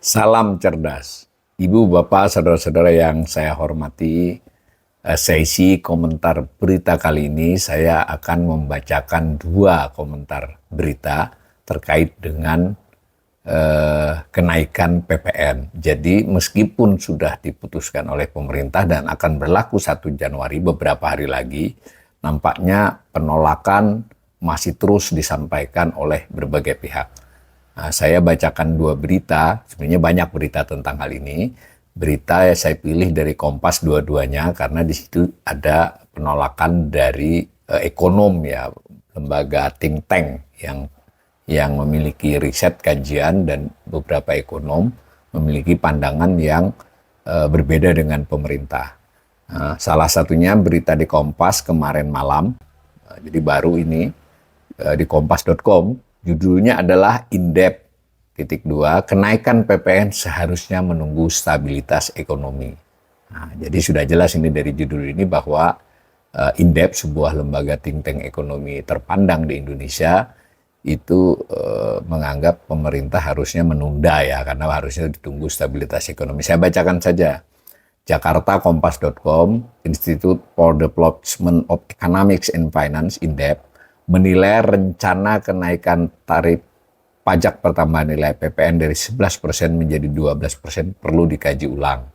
Salam cerdas. Ibu, Bapak, saudara-saudara yang saya hormati, sesi komentar berita kali ini saya akan membacakan 2 komentar berita terkait dengan kenaikan PPN. Jadi meskipun sudah diputuskan oleh pemerintah dan akan berlaku 1 Januari beberapa hari lagi, nampaknya penolakan masih terus disampaikan oleh berbagai pihak. Nah, saya bacakan 2 berita, sebenarnya banyak berita tentang hal ini. Berita yang saya pilih dari Kompas dua-duanya karena di situ ada penolakan dari ekonom ya, lembaga think tank yang memiliki riset kajian dan beberapa ekonom memiliki pandangan yang berbeda dengan pemerintah. Nah, salah satunya berita di Kompas kemarin malam, jadi baru ini di kompas.com. Judulnya adalah Indep, kenaikan PPN seharusnya menunggu stabilitas ekonomi. Nah, jadi sudah jelas ini dari judul ini bahwa Indep, sebuah lembaga think tank ekonomi terpandang di Indonesia, itu menganggap pemerintah harusnya menunda ya, karena harusnya ditunggu stabilitas ekonomi. Saya bacakan saja. Jakarta, Kompas.com, Institute for Development of Economics and Finance, Indep, menilai rencana kenaikan tarif pajak pertambahan nilai PPN dari 11% menjadi 12% perlu dikaji ulang.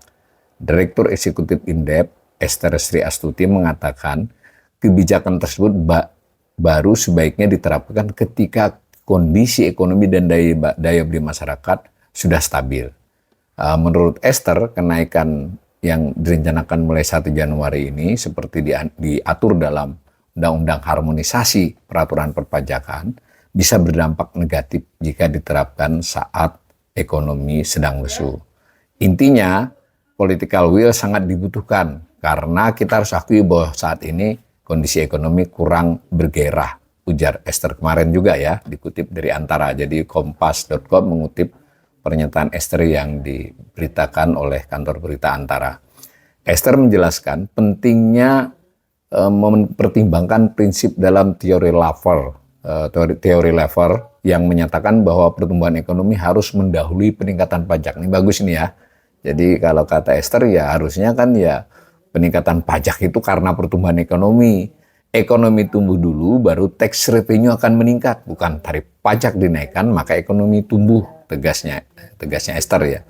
Direktur Eksekutif Indep, Esther Sri Astuti, mengatakan kebijakan tersebut baru sebaiknya diterapkan ketika kondisi ekonomi dan daya beli masyarakat sudah stabil. Menurut Esther, kenaikan yang direncanakan mulai 1 Januari ini seperti diatur dalam Undang-Undang Harmonisasi Peraturan Perpajakan bisa berdampak negatif jika diterapkan saat ekonomi sedang lesu. Intinya, political will sangat dibutuhkan karena kita harus akui bahwa saat ini kondisi ekonomi kurang bergairah, ujar Esther kemarin juga ya, dikutip dari Antara. Jadi Kompas.com mengutip pernyataan Esther yang diberitakan oleh kantor berita Antara. Esther menjelaskan pentingnya mempertimbangkan prinsip dalam teori lever yang menyatakan bahwa pertumbuhan ekonomi harus mendahului peningkatan pajak. Ini bagus ini ya. Jadi kalau kata Esther ya harusnya kan ya peningkatan pajak itu karena pertumbuhan ekonomi. Ekonomi tumbuh dulu baru tax revenue akan meningkat, bukan tarif pajak dinaikkan maka ekonomi tumbuh, tegasnya Esther ya.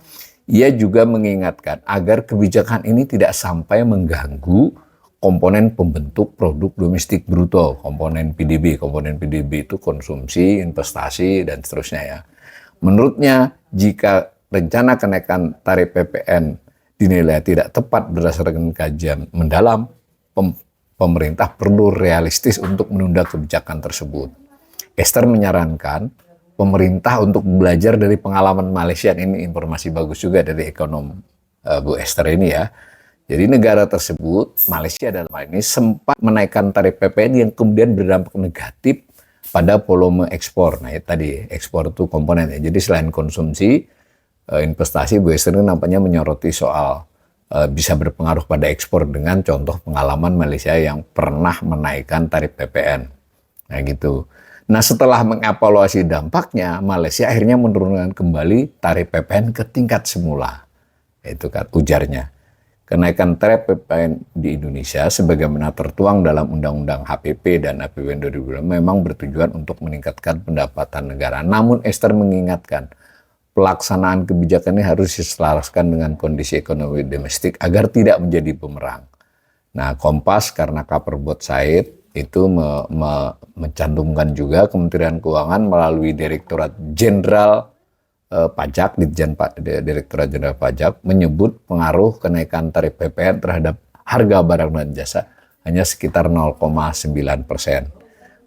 Ia juga mengingatkan agar kebijakan ini tidak sampai mengganggu komponen pembentuk produk domestik bruto, komponen PDB. Komponen PDB itu konsumsi, investasi, dan seterusnya ya. Menurutnya, jika rencana kenaikan tarif PPN dinilai tidak tepat berdasarkan kajian mendalam, pemerintah perlu realistis untuk menunda kebijakan tersebut. Esther menyarankan pemerintah untuk belajar dari pengalaman Malaysia. Ini informasi bagus juga dari ekonom Bu Esther ini ya. Jadi negara tersebut, Malaysia dalam hal ini, sempat menaikkan tarif PPN yang kemudian berdampak negatif pada volume ekspor. Nah, itu tadi, ekspor itu komponen. Jadi selain konsumsi, investasi, Bu Esther nampaknya menyoroti soal bisa berpengaruh pada ekspor dengan contoh pengalaman Malaysia yang pernah menaikkan tarif PPN. Nah gitu. Nah setelah mengevaluasi dampaknya, Malaysia akhirnya menurunkan kembali tarif PPN ke tingkat semula. Itu kan ujarnya. Kenaikan tarif PPN di Indonesia sebagaimana tertuang dalam Undang-Undang HPP dan APBN 2020 memang bertujuan untuk meningkatkan pendapatan negara. Namun Esther mengingatkan, pelaksanaan kebijakan ini harus diselaraskan dengan kondisi ekonomi domestik agar tidak menjadi bumerang. Nah, Kompas karena cover both side itu mencantumkan juga Kementerian Keuangan melalui Direktorat Jenderal Pajak, Direktorat Jenderal Pajak menyebut pengaruh kenaikan tarif PPN terhadap harga barang dan jasa hanya sekitar 0,9%.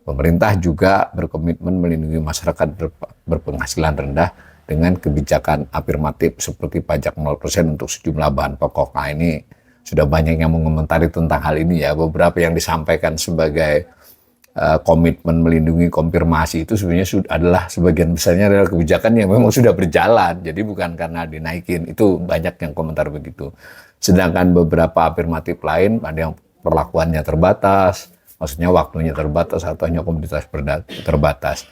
Pemerintah juga berkomitmen melindungi masyarakat berpenghasilan rendah dengan kebijakan afirmatif seperti pajak 0% untuk sejumlah bahan pokok. Nah ini sudah banyak yang mengomentari tentang hal ini ya. Beberapa yang disampaikan sebagai komitmen melindungi konfirmasi itu sebenarnya adalah sebagian besarnya adalah kebijakan yang memang sudah berjalan. Jadi bukan karena dinaikin. Itu banyak yang komentar begitu. Sedangkan beberapa afirmatif lain ada yang perlakuannya terbatas, Maksudnya waktunya terbatas atau hanya komoditas terbatas.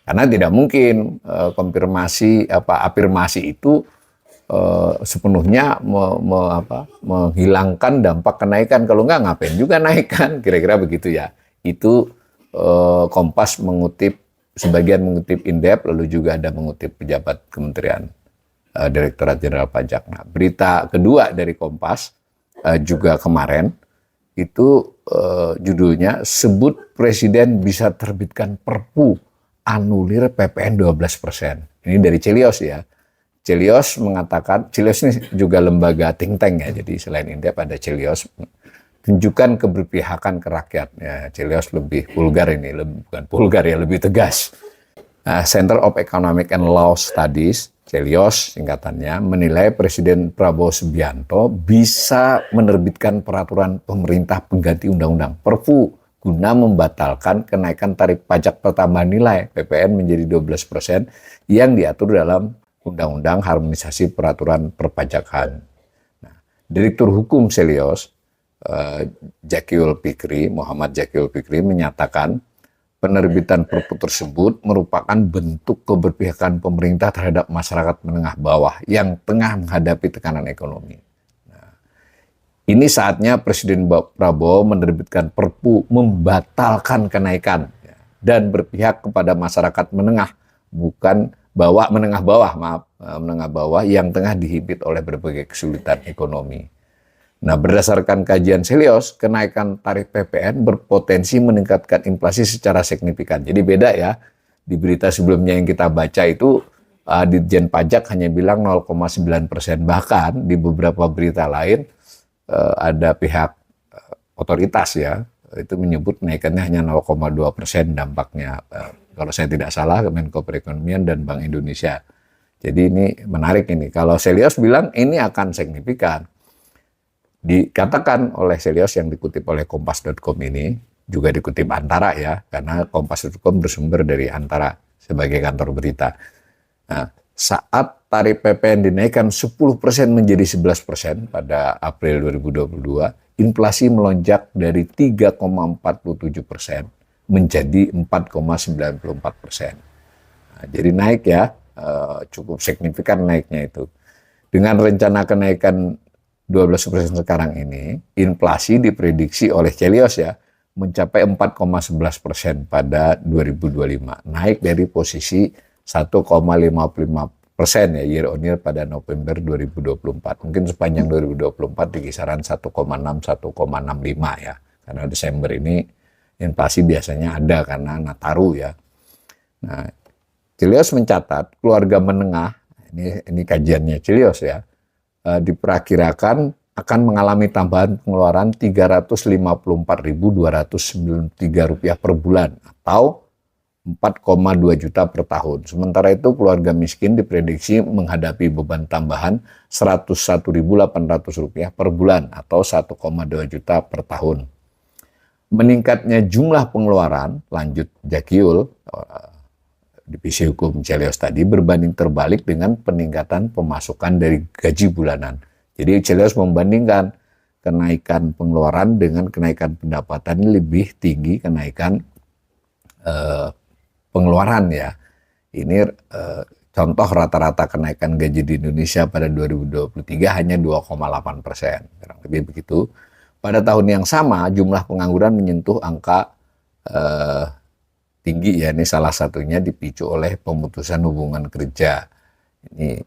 Karena tidak mungkin afirmasi itu sepenuhnya menghilangkan dampak kenaikan. Kalau nggak, ngapain juga naikkan, kira-kira begitu ya. Itu Kompas sebagian mengutip Indef, lalu juga ada mengutip pejabat Kementerian Direktorat Jenderal Pajak. Nah, berita kedua dari Kompas juga kemarin itu judulnya, sebut Presiden bisa terbitkan Perpu anulir PPN 12%. Ini dari Celios ya. Celios mengatakan, Celios ini juga lembaga think tank ya, jadi selain Indef ada Celios, tunjukkan keberpihakan ke rakyat. Ya, Celios lebih vulgar ini, bukan vulgar ya, lebih tegas. Center of Economic and Law Studies, Celios singkatannya, menilai Presiden Prabowo Subianto bisa menerbitkan peraturan pemerintah pengganti undang-undang Perpu guna membatalkan kenaikan tarif pajak pertambahan nilai PPN menjadi 12% yang diatur dalam Undang-Undang Harmonisasi Peraturan Perpajakan. Nah, Direktur Hukum Celios, Muhammad Jakil Fikri menyatakan penerbitan Perpu tersebut merupakan bentuk keberpihakan pemerintah terhadap masyarakat menengah bawah yang tengah menghadapi tekanan ekonomi. Nah, ini saatnya Presiden Prabowo menerbitkan Perpu membatalkan kenaikan dan berpihak kepada masyarakat menengah menengah bawah yang tengah dihimpit oleh berbagai kesulitan ekonomi. Nah, berdasarkan kajian Celios, kenaikan tarif PPN berpotensi meningkatkan inflasi secara signifikan. Jadi beda ya, di berita sebelumnya yang kita baca itu Ditjen Pajak hanya bilang 0,9%, bahkan di beberapa berita lain ada pihak otoritas ya, itu menyebut naikannya hanya 0,2% dampaknya. Kalau saya tidak salah, Menko Perekonomian dan Bank Indonesia. Jadi ini menarik ini. Kalau Celios bilang ini akan signifikan. Dikatakan oleh Celios yang dikutip oleh Kompas.com ini, juga dikutip Antara ya, karena Kompas.com bersumber dari Antara sebagai kantor berita. Nah, saat tarif PPN dinaikkan 10% menjadi 11% pada April 2022, inflasi melonjak dari 3,47% menjadi 4,94%. Nah, jadi naik ya, cukup signifikan naiknya itu. Dengan rencana kenaikan 12% sekarang ini, inflasi diprediksi oleh Celios ya, mencapai 4,11% pada 2025. Naik dari posisi 1,55% ya year on year pada November 2024. Mungkin sepanjang 2024 di kisaran 1,6-1,65 ya. Karena Desember ini inflasi biasanya ada karena Nataru ya. Nah, Celios mencatat keluarga menengah, ini kajiannya Celios ya, diperkirakan akan mengalami tambahan pengeluaran Rp354.293 per bulan atau 4,2 juta per tahun. Sementara itu keluarga miskin diprediksi menghadapi beban tambahan Rp101.800 per bulan atau 1,2 juta per tahun. Meningkatnya jumlah pengeluaran, lanjut Jakiul, divisi hukum Celios tadi, berbanding terbalik dengan peningkatan pemasukan dari gaji bulanan. Jadi Celios membandingkan kenaikan pengeluaran dengan kenaikan pendapatan lebih tinggi kenaikan pengeluaran ya. Ini contoh rata-rata kenaikan gaji di Indonesia pada 2023 hanya 2,8%. Kurang lebih begitu. Pada tahun yang sama jumlah pengangguran menyentuh angka tinggi ya. Ini salah satunya dipicu oleh pemutusan hubungan kerja. Ini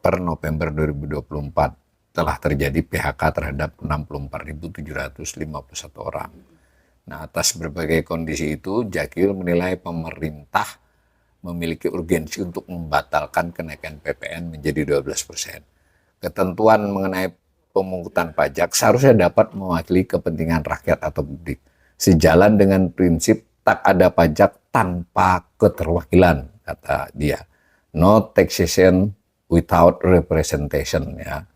per November 2024 telah terjadi PHK terhadap 64.751 orang. Nah, atas berbagai kondisi itu, Jakil menilai pemerintah memiliki urgensi untuk membatalkan kenaikan PPN menjadi 12%. Ketentuan mengenai pemungutan pajak seharusnya dapat mewakili kepentingan rakyat atau publik, sejalan dengan prinsip tak ada pajak tanpa keterwakilan, kata dia. No taxation without representation ya.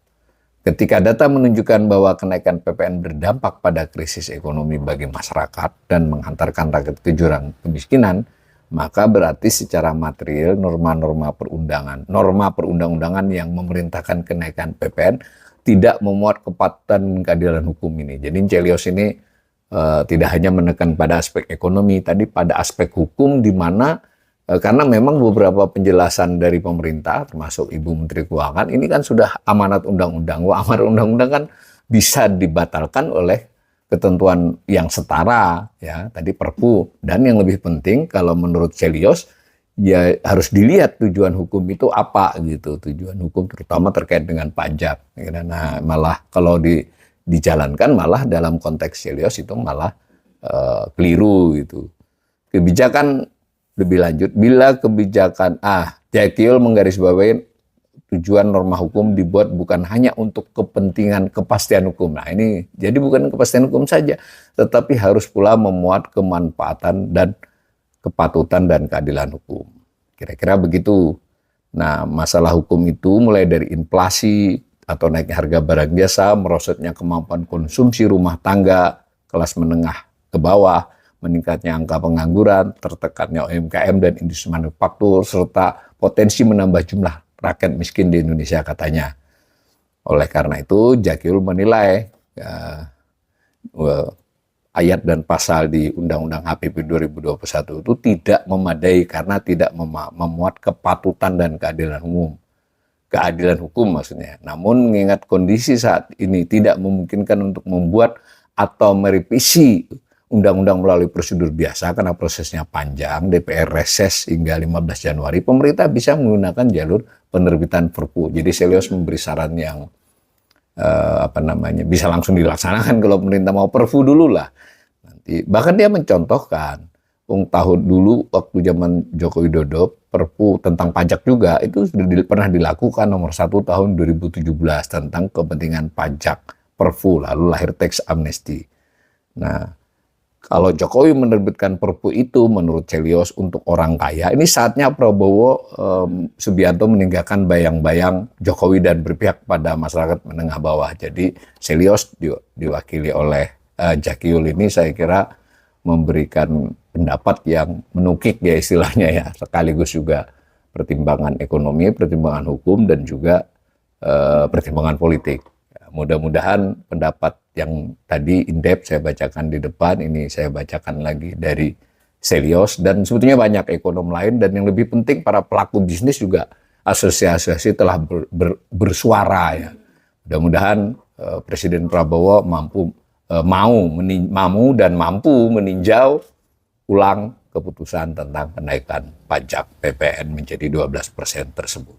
Ketika data menunjukkan bahwa kenaikan PPN berdampak pada krisis ekonomi bagi masyarakat dan menghantarkan rakyat ke jurang kemiskinan, maka berarti secara material norma perundang-undangan yang memerintahkan kenaikan PPN tidak memuat kepatutan dan keadilan hukum ini. Jadi Celios ini tidak hanya menekan pada aspek ekonomi, tadi pada aspek hukum di mana karena memang beberapa penjelasan dari pemerintah, termasuk Ibu Menteri Keuangan, ini kan sudah amanat undang-undang. Wah, amanat undang-undang kan bisa dibatalkan oleh ketentuan yang setara, ya tadi Perpu. Dan yang lebih penting, kalau menurut Celios, ya harus dilihat tujuan hukum itu apa gitu. Tujuan hukum terutama terkait dengan pajak. Nah, malah kalau dijalankan malah dalam konteks Celios itu malah keliru gitu. Kebijakan lebih lanjut, bila kebijakan Jekil menggarisbawahi tujuan norma hukum dibuat bukan hanya untuk kepentingan kepastian hukum. Nah ini jadi bukan kepastian hukum saja, tetapi harus pula memuat kemanfaatan dan kepatutan dan keadilan hukum. Kira-kira begitu. Nah masalah hukum itu mulai dari inflasi atau naiknya harga barang jasa, merosotnya kemampuan konsumsi rumah tangga, kelas menengah ke bawah, meningkatnya angka pengangguran, tertekannya UMKM dan industri manufaktur, serta potensi menambah jumlah rakyat miskin di Indonesia katanya. Oleh karena itu, Jekil menilai ayat dan pasal di Undang-Undang HPP 2021 itu tidak memadai karena tidak memuat kepatutan dan keadilan umum. Keadilan hukum maksudnya. Namun mengingat kondisi saat ini tidak memungkinkan untuk membuat atau merevisi undang-undang melalui prosedur biasa karena prosesnya panjang, DPR reses hingga 15 Januari, pemerintah bisa menggunakan jalur penerbitan Perpu. Jadi Celios memberi saran yang bisa langsung dilaksanakan kalau pemerintah mau Perpu dulu lah. Nanti bahkan dia mencontohkan tahun dulu waktu zaman Joko Widodo Perpu tentang pajak juga itu sudah pernah dilakukan nomor 1 tahun 2017 tentang kepentingan pajak Perpu, lalu lahir teks amnesti. Nah, kalau Jokowi menerbitkan Perpu itu menurut Celios untuk orang kaya, ini saatnya Prabowo Subianto meninggalkan bayang-bayang Jokowi dan berpihak pada masyarakat menengah bawah. Jadi Celios diwakili oleh Jekil ini saya kira memberikan pendapat yang menukik ya istilahnya ya, sekaligus juga pertimbangan ekonomi, pertimbangan hukum dan juga pertimbangan politik. Mudah-mudahan pendapat yang tadi in-depth saya bacakan di depan, ini saya bacakan lagi dari Celios, dan sebetulnya banyak ekonom lain, dan yang lebih penting para pelaku bisnis juga asosiasi telah bersuara ya. Mudah-mudahan Presiden Prabowo mampu meninjau ulang keputusan tentang kenaikan pajak PPN menjadi 12% tersebut.